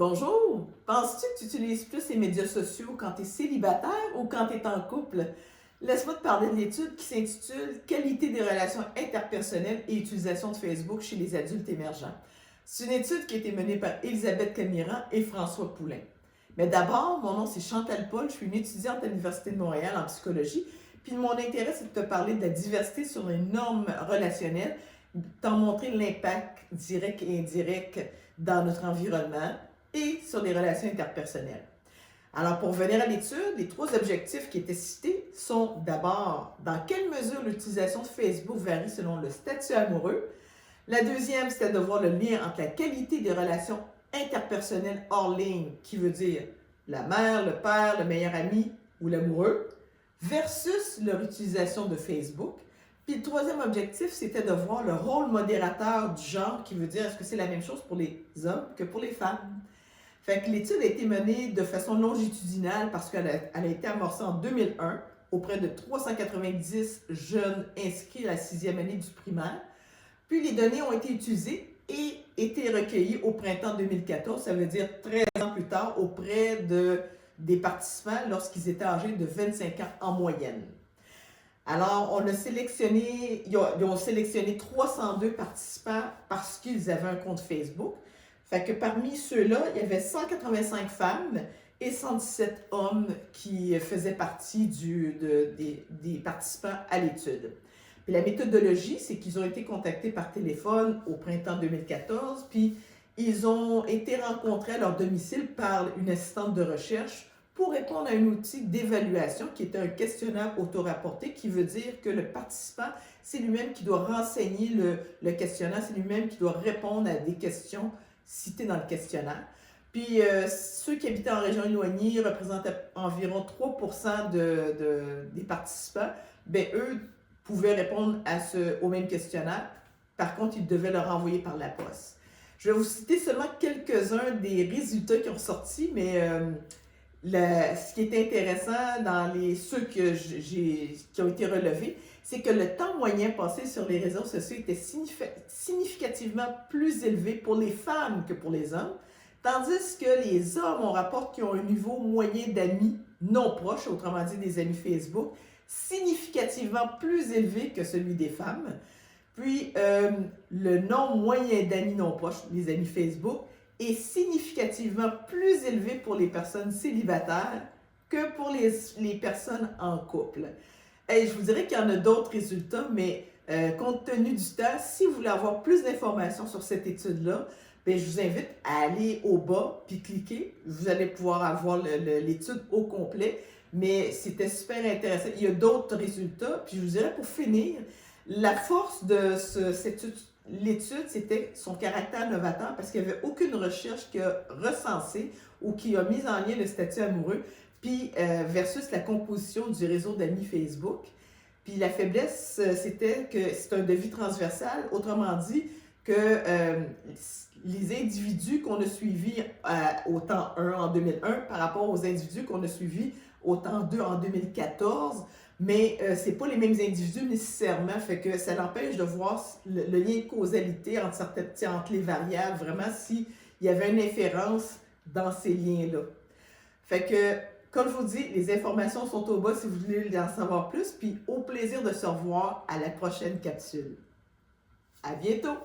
Bonjour! Penses-tu que tu utilises plus les médias sociaux quand tu es célibataire ou quand tu es en couple? Laisse-moi te parler de l'étude qui s'intitule Qualité des relations interpersonnelles et utilisation de Facebook chez les adultes émergents. C'est une étude qui a été menée par Elisabeth Camiran et François Poulain. Mais d'abord, mon nom c'est Chantal Paul, je suis une étudiante à l'Université de Montréal en psychologie, puis mon intérêt c'est de te parler de la diversité sur les normes relationnelles, t'en montrer l'impact direct et indirect dans notre environnement et sur les relations interpersonnelles. Alors, pour revenir à l'étude, les trois objectifs qui étaient cités sont d'abord, dans quelle mesure l'utilisation de Facebook varie selon le statut amoureux. La deuxième, c'était de voir le lien entre la qualité des relations interpersonnelles hors ligne, qui veut dire la mère, le père, le meilleur ami ou l'amoureux, versus leur utilisation de Facebook. Puis le troisième objectif, c'était de voir le rôle modérateur du genre, qui veut dire est-ce que c'est la même chose pour les hommes que pour les femmes. Fait que l'étude a été menée de façon longitudinale parce qu'elle a été amorcée en 2001 auprès de 390 jeunes inscrits à la 6e année du primaire. Puis les données ont été utilisées et été recueillies au printemps 2014, ça veut dire 13 ans plus tard, auprès des participants lorsqu'ils étaient âgés de 25 ans en moyenne. Alors, ils ont sélectionné 302 participants parce qu'ils avaient un compte Facebook. Fait que parmi ceux-là, il y avait 185 femmes et 117 hommes qui faisaient partie des participants à l'étude. Puis la méthodologie, c'est qu'ils ont été contactés par téléphone au printemps 2014, puis ils ont été rencontrés à leur domicile par une assistante de recherche pour répondre à un outil d'évaluation qui est un questionnaire auto-rapporté, qui veut dire que le participant, c'est lui-même qui doit renseigner le questionnaire, c'est lui-même qui doit répondre à des questions citées dans le questionnaire. Puis ceux qui habitaient en région éloignée représentaient environ 3% des participants. Bien, eux pouvaient répondre au même questionnaire. Par contre, ils devaient le renvoyer par la poste. Je vais vous citer seulement quelques-uns des résultats qui ont sorti, mais ce qui est intéressant dans ceux qui ont été relevés, c'est que le temps moyen passé sur les réseaux sociaux était significativement plus élevé pour les femmes que pour les hommes, tandis que les hommes, on rapporte qu'ils ont un niveau moyen d'amis non proches, autrement dit des amis Facebook, significativement plus élevé que celui des femmes. Puis, le nombre moyen d'amis non proches, les amis Facebook, est significativement plus élevé pour les personnes célibataires que pour les personnes en couple. Et je vous dirais qu'il y en a d'autres résultats, mais compte tenu du temps, si vous voulez avoir plus d'informations sur cette étude-là, bien, je vous invite à aller au bas puis cliquer. Vous allez pouvoir avoir l'étude au complet, mais c'était super intéressant. Il y a d'autres résultats, puis je vous dirais pour finir, la force de l'étude, c'était son caractère novateur parce qu'il n'y avait aucune recherche qui a recensé ou qui a mis en lien le statut amoureux, puis versus la composition du réseau d'amis Facebook. Puis la faiblesse, c'était que c'est un devis transversal, autrement dit que les individus qu'on a suivis au temps 1 en 2001 par rapport aux individus qu'on a suivis au temps 2 en 2014, mais ce n'est pas les mêmes individus nécessairement, fait que ça l'empêche de voir le lien de causalité entre les variables, vraiment s'il y avait une inférence dans ces liens-là. Fait que, comme je vous dis, les informations sont au bas si vous voulez en savoir plus, puis au plaisir de se revoir à la prochaine capsule. À bientôt!